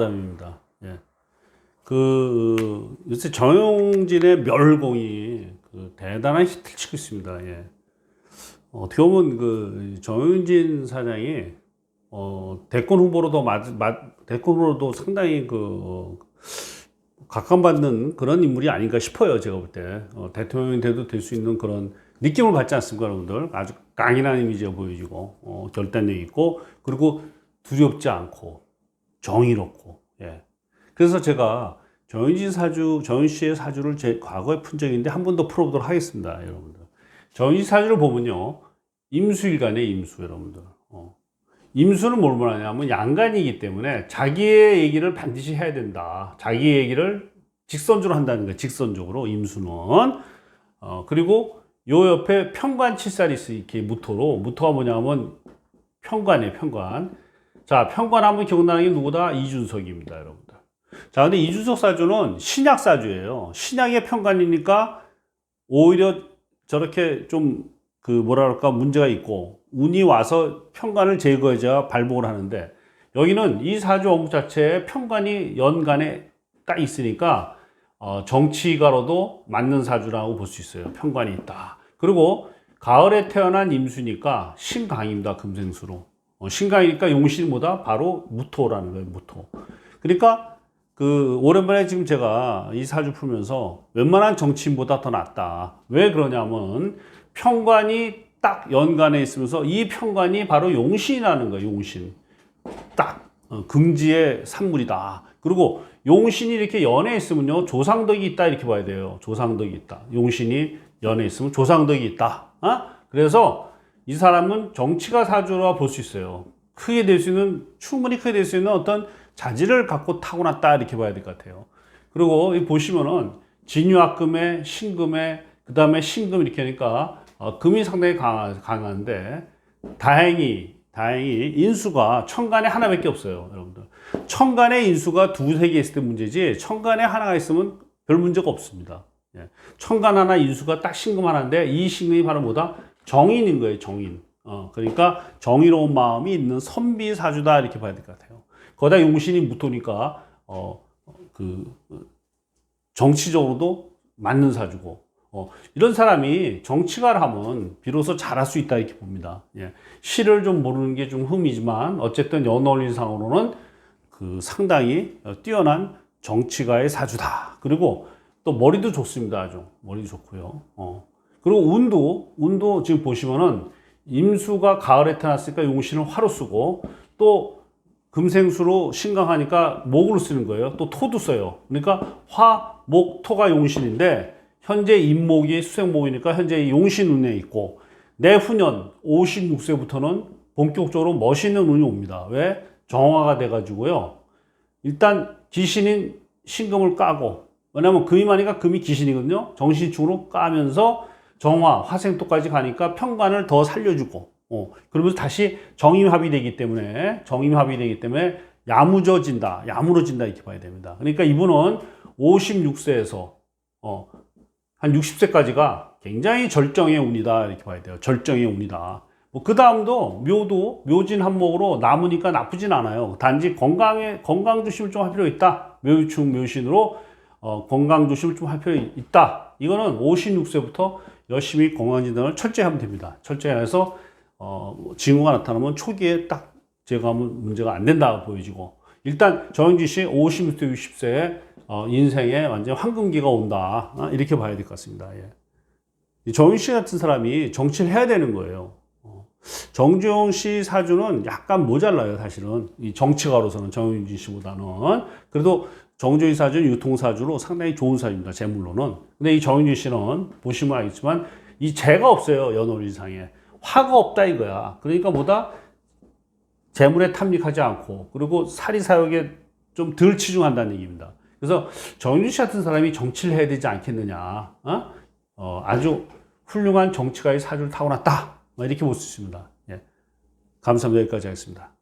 입니다. 예. 요새 정용진의 멸공이 대단한 히트를 치고 있습니다. 예. 어떻게 보면 정용진 사장이 대권 후보로도 대권 후보로도 상당히 각광받는 그런 인물이 아닌가 싶어요. 제가 볼 때 대통령이 돼도 될 수 있는 그런 느낌을 받지 않습니까, 여러분들? 아주 강인한 이미지가 보여지고 결단력 있고, 그리고 두렵지 않고 정의롭고. 예. 그래서 제가 정윤 씨의 사주를 제 과거에 푼 적이 있는데 한 번 더 풀어보도록 하겠습니다, 여러분들. 정윤 씨 사주를 보면요, 임수일간의 임수, 여러분들. 임수는 뭘 말하냐면 양간이기 때문에 자기의 얘기를 반드시 해야 된다. 자기 얘기를 직선적으로 한다는 거예요. 직선적으로 임수는. 그리고 요 옆에 편관 칠살이 있어. 이렇게 무토가 뭐냐면 편관이에요. 편관. 자, 편관하면 기억나는 게 누구다? 이준석입니다, 여러분들. 자, 근데 이준석 사주는 신약 사주예요. 신약의 편관이니까 오히려 저렇게 좀 뭐랄까 문제가 있고 운이 와서 편관을 제거해야 발복을 하는데, 여기는 이 사주 어묵 자체에 편관이 연간에 딱 있으니까 정치가로도 맞는 사주라고 볼 수 있어요. 편관이 있다. 그리고 가을에 태어난 임수니까 신강입니다. 금생수로. 신강이니까 용신보다 바로 무토라는 거예요. 무토. 그러니까 오랜만에 지금 제가 이 사주 풀면서 웬만한 정치인보다 더 낫다. 왜 그러냐면 편관이 딱 연간에 있으면서 이 편관이 바로 용신이라는 거예요. 용신. 딱 금지의 산물이다. 그리고 용신이 이렇게 연에 있으면요, 조상덕이 있다 이렇게 봐야 돼요. 조상덕이 있다. 용신이 연에 있으면 조상덕이 있다. 그래서 이 사람은 정치가 사주라 볼 수 있어요. 충분히 크게 될 수 있는 어떤 자질을 갖고 타고났다 이렇게 봐야 될 것 같아요. 그리고 보시면은 진유합금에 신금에 그 다음에 신금 이렇게 하니까 금이 상당히 강한데, 다행히 인수가 천간에 하나밖에 없어요, 여러분들. 천간에 인수가 두세 개 있을 때 문제지, 천간에 하나가 있으면 별 문제가 없습니다. 예. 천간 하나 인수가 딱 신금 하나인데, 이 신금이 바로 뭐다? 정인인 거예요, 정인. 그러니까 정의로운 마음이 있는 선비 사주다 이렇게 봐야 될 것 같아요. 거기다 용신이 무토니까 정치적으로도 맞는 사주고, 이런 사람이 정치가를 하면 비로소 잘할 수 있다 이렇게 봅니다. 예. 시를 좀 모르는 게 좀 흠이지만 어쨌든 연원리상으로는 상당히 뛰어난 정치가의 사주다. 그리고 또 머리도 좋습니다. 아주 머리도 좋고요. 그리고 운도 지금 보시면은 임수가 가을에 태어났으니까 용신을 화로 쓰고, 또 금생수로 신강하니까 목으로 쓰는 거예요. 또 토도 써요. 그러니까 화, 목, 토가 용신인데, 현재 임목이 수생목이니까 현재 용신 운에 있고, 내후년 56세부터는 본격적으로 멋있는 운이 옵니다. 왜? 정화가 돼가지고요. 일단 귀신인 신금을 까고, 왜냐면 금이 많으니까 금이 귀신이거든요. 정신축으로 까면서 정화, 화생토까지 가니까 편관을 더 살려주고, 그러면서 다시 정임합이 되기 때문에 야무러진다 이렇게 봐야 됩니다. 그러니까 이분은 56세에서 한 60세까지가 굉장히 절정의 운이다 이렇게 봐야 돼요. 절정의 운이다. 그 다음도 묘진 한목으로 남으니까 나쁘진 않아요. 단지 건강 조심을 좀 할 필요가 있다. 묘유충 묘신으로 건강 조심을 좀 할 필요가 있다. 이거는 56세부터 열심히 건강진단을 철저히 하면 됩니다. 철저히 해서 징후가 나타나면 초기에 딱 제거하면 문제가 안 된다고 보여지고, 일단 정영진 씨 50부터 60세에 인생에 완전 황금기가 온다 이렇게 봐야 될 것 같습니다. 예. 정윤 씨 같은 사람이 정치를 해야 되는 거예요. 정주영 씨 사주는 약간 모자라요, 사실은. 이 정치가로서는 정윤진 씨보다는. 그래도 정주영 사주는 유통사주로 상당히 좋은 사주입니다, 재물로는. 근데 이 정윤진 씨는 보시면 알겠지만 이 재가 없어요, 연월일상에. 화가 없다 이거야. 그러니까 뭐다? 재물에 탐닉하지 않고, 그리고 사리사욕에 좀 덜 치중한다는 얘기입니다. 그래서 정윤 씨 같은 사람이 정치를 해야 되지 않겠느냐. 아주 훌륭한 정치가의 사주를 타고났다. 이렇게 볼 수 있습니다. 예. 감사합니다. 여기까지 하겠습니다.